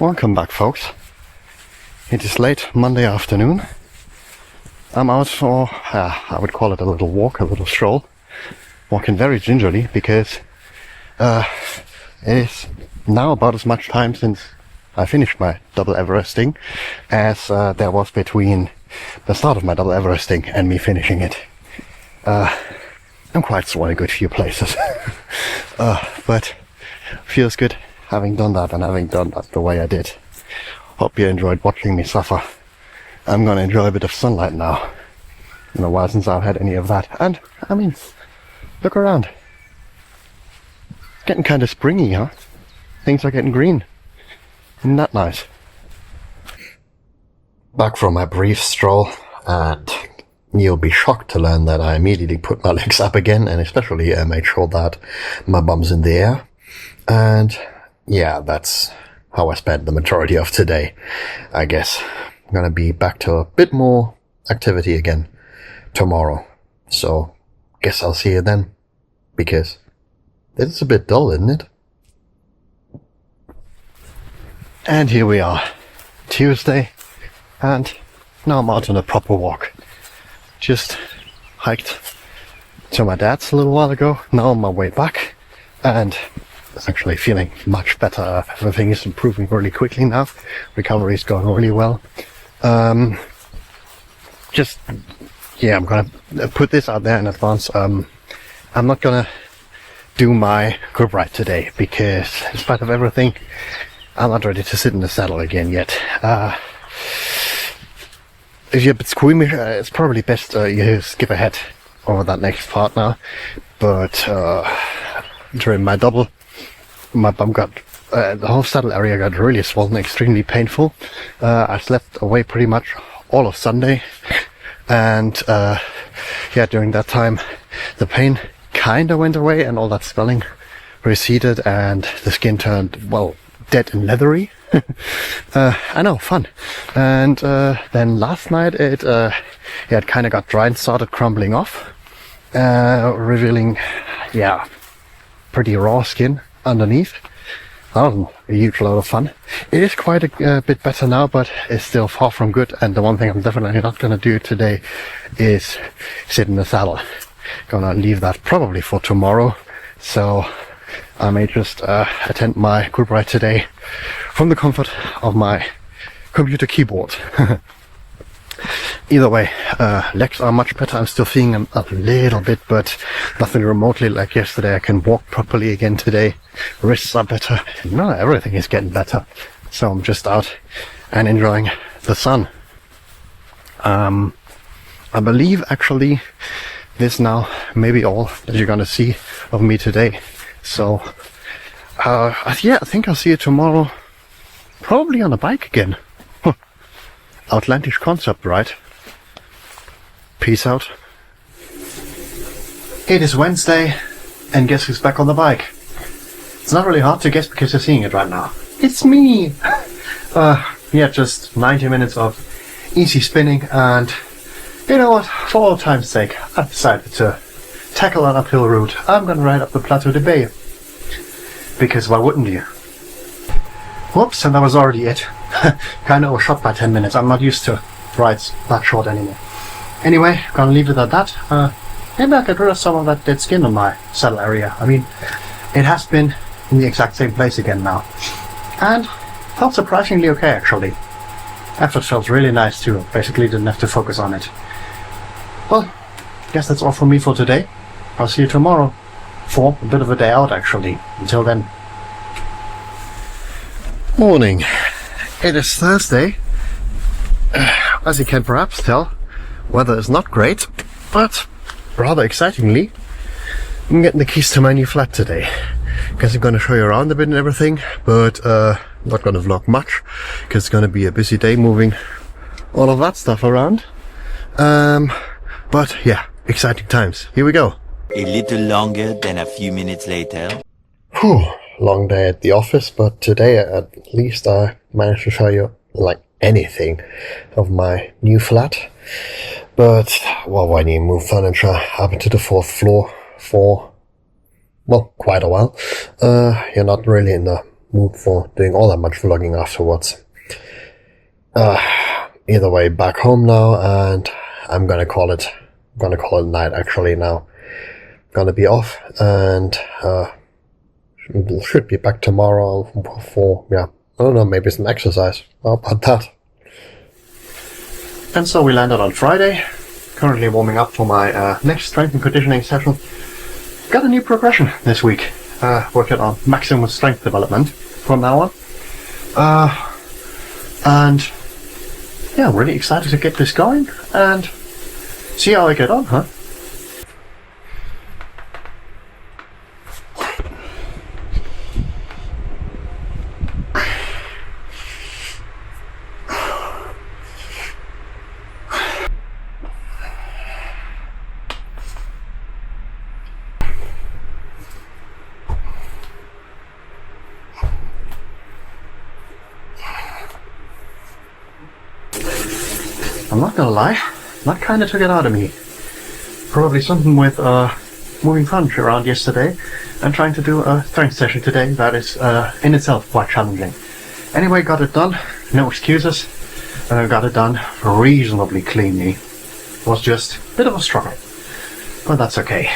Welcome back, folks. It is late Monday afternoon. I'm out for, I would call it a little walk, a little stroll. Walking very gingerly because it is now about as much time since I finished my double Everesting as there was between the start of my double Everesting and me finishing it. I'm quite sore in a good few places. But feels good having done that and having done that the way I did. Hope you enjoyed watching me suffer. I'm gonna enjoy a bit of sunlight now. It's been a while since I've had any of that. And, I mean, look around. It's getting kind of springy, huh? Things are getting green. Isn't that nice? Back from my brief stroll, and you'll be shocked to learn that I immediately put my legs up again, and especially made sure that my bum's in the air. And yeah, that's how I spent the majority of today, I guess. I'm gonna be back to a bit more activity again tomorrow. So, guess I'll see you then. Because it's a bit dull, isn't it? And here we are, Tuesday, and now I'm out on a proper walk. Just hiked to my dad's a little while ago, now on my way back, and actually feeling much better. Everything is improving really quickly now. Recovery is going really well. I'm gonna put this out there in advance. I'm not gonna do my group ride today because, in spite of everything, I'm not ready to sit in the saddle again yet. If you're a bit squeamish, it's probably best you skip ahead over that next part now. But during my double, my bum got, the whole saddle area got really swollen, extremely painful. I slept away pretty much all of Sunday, and during that time the pain kinda went away and all that swelling receded and the skin turned, well, dead and leathery. I know, fun. And then last night it kinda got dry and started crumbling off, revealing, pretty raw skin underneath. That was a huge load of fun. It is quite a bit better now, but it's still far from good. And the one thing I'm definitely not going to do today is sit in the saddle. Gonna leave that probably for tomorrow. So I may just attend my group ride today from the comfort of my computer keyboard. Either way, legs are much better. I'm still feeling them a little bit, but nothing remotely like yesterday. I can walk properly again today. Wrists are better. No, everything is getting better. So I'm just out and enjoying the sun. I believe actually this now may be all that you're gonna see of me today. So I think I'll see you tomorrow, probably on a bike again. Outlandish concept, right? Peace out. It is Wednesday, and guess who's back on the bike? It's not really hard to guess because you're seeing it right now. It's me! Just 90 minutes of easy spinning, and you know what? For old time's sake, I've decided to tackle an uphill route. I'm gonna ride up the Plateau de Bay. Because why wouldn't you? Whoops, and that was already it. Kinda overshot by 10 minutes. I'm not used to rides that short anymore. Anyway, gonna leave it at that. Maybe I'll get rid of some of that dead skin on my saddle area. I mean, it has been in the exact same place again now. And felt surprisingly okay, actually. After it felt really nice too. Basically didn't have to focus on it. Well, guess that's all from me for today. I'll see you tomorrow. For a bit of a day out, actually. Until then. Morning. It is Thursday. As you can perhaps tell, weather is not great, but rather excitingly, I'm getting the keys to my new flat today. Guess I'm gonna show you around a bit and everything, but not gonna vlog much, because it's gonna be a busy day moving all of that stuff around. But yeah, exciting times. Here we go. A little longer than a few minutes later. Whew, long day at the office, but today at least I managed to show you like anything of my new flat. But, well, when you move furniture up into the 4th floor for, well, quite a while, you're not really in the mood for doing all that much vlogging afterwards. Either way, back home now, and I'm gonna call it night actually now. Gonna be off, and should be back tomorrow for, yeah, I don't know, maybe some exercise. How about that? And so we landed on Friday. Currently warming up for my next strength and conditioning session. Got a new progression this week. Working on maximum strength development from now on. And yeah, I'm really excited to get this going and see how I get on, huh? I'm not gonna lie, that kinda took it out of me. Probably something with moving punch around yesterday and trying to do a strength session today that is in itself quite challenging. Anyway, got it done, no excuses. Got it done reasonably cleanly. It was just a bit of a struggle, but that's okay.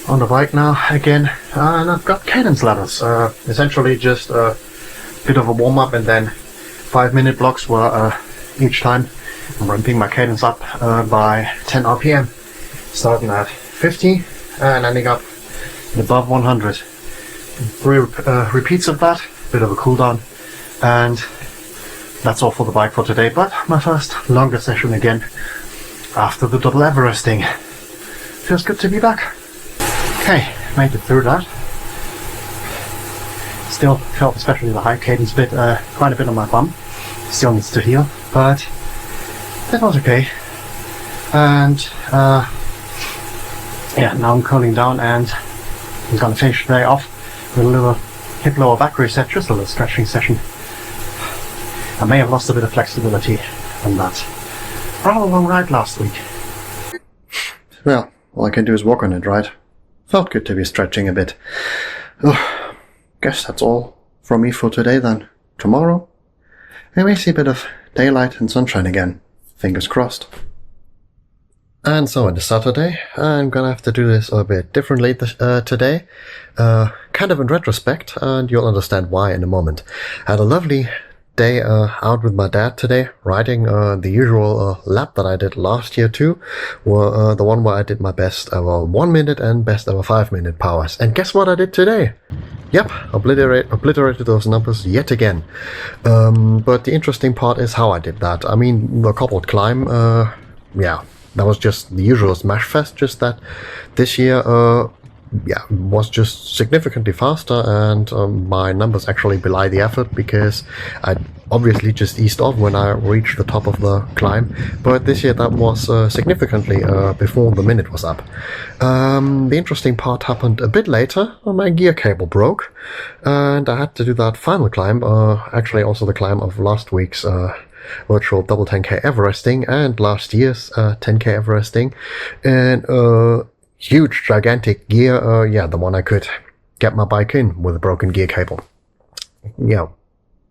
On the bike now again, and I've got cadence levels. Essentially just a bit of a warm up and then 5-minute blocks where each time I'm ramping my cadence up by 10 RPM, starting at 50 and ending up above 100. 3 repeats of that, bit of a cool down, and that's all for the bike for today. But my first longer session again after the double Everesting. Feels good to be back. Okay, made it through that. Still felt, especially the high cadence bit, quite a bit on my bum. Still needs to heal, but that was okay. And yeah, now I'm cooling down and I'm gonna finish the day off with a little hip lower back reset, just a little stretching session. I may have lost a bit of flexibility on that rather long ride last week. Well, all I can do is walk on it, right? Felt good to be stretching a bit. Oh, guess that's all from me for today then. Tomorrow I may see a bit of daylight and sunshine again. Fingers crossed. And so on the Saturday, I'm gonna have to do this a bit differently today. Kind of in retrospect, and you'll understand why in a moment. I had a lovely day out with my dad today, riding the usual lap that I did last year too, the one where I did my best ever 1 minute and best ever 5-minute powers. And guess what I did today? Yep, obliterated those numbers yet again. But the interesting part is how I did that. I mean, the coupled climb, yeah, that was just the usual smash fest, just that this year, yeah, was just significantly faster, and my numbers actually belie the effort because I obviously just eased off when I reached the top of the climb. But this year that was significantly before the minute was up. The interesting part happened a bit later. My gear cable broke, and I had to do that final climb, actually also the climb of last week's virtual double 10k Everesting and last year's 10k Everesting, and huge gigantic gear, yeah, the one I could get my bike in with a broken gear cable. Yeah,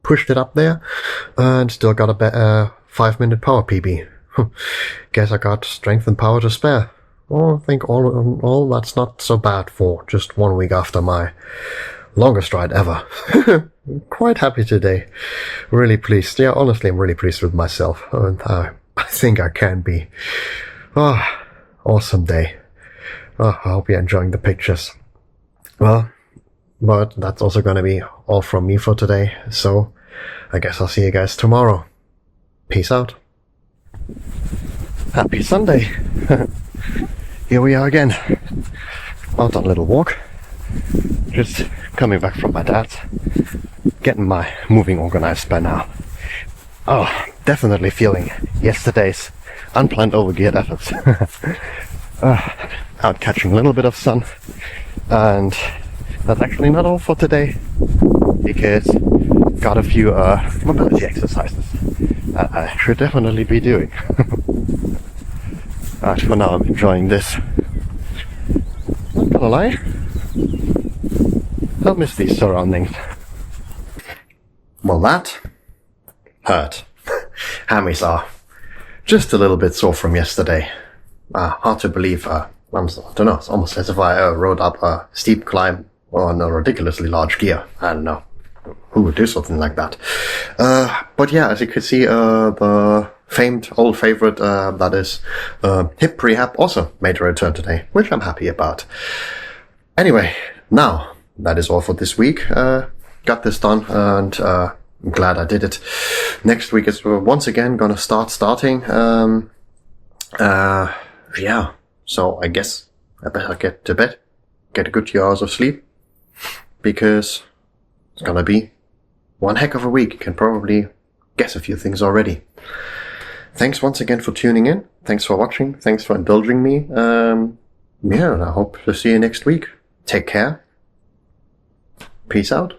pushed it up there and still got a better 5-minute power PB. Guess I got strength and power to spare. Well, I think all that's not so bad for just 1 week after my longest ride ever. Quite happy today. Really pleased. Yeah, honestly, I'm really pleased with myself. And I think I can be. Oh, awesome day. Oh, I hope you're enjoying the pictures. Well, but that's also going to be all from me for today. So I guess I'll see you guys tomorrow. Peace out. Happy Sunday. Here we are again. Out on a little walk. Just coming back from my dad's. Getting my moving organized by now. Oh, definitely feeling yesterday's unplanned overgeared efforts. Out catching a little bit of sun, and that's actually not all for today, because got a few mobility exercises that I should definitely be doing. But for now I'm enjoying this. Not gonna lie, I'll miss these surroundings. Well, that hurt. Hammies are just a little bit sore from yesterday. Hard to believe. I don't know. It's almost as if I rode up a steep climb on a ridiculously large gear. I don't know who would do something like that. But yeah, as you can see, the famed old favorite, that is hip rehab, also made a return today, which I'm happy about. Anyway, now that is all for this week. Got this done, and I'm glad I did it. Next week is once again gonna starting. Yeah. So I guess I better get to bed, get a good few hours of sleep, because it's gonna be one heck of a week. You can probably guess a few things already. Thanks once again for tuning in. Thanks for watching. Thanks for indulging me. Yeah, and I hope to see you next week. Take care. Peace out.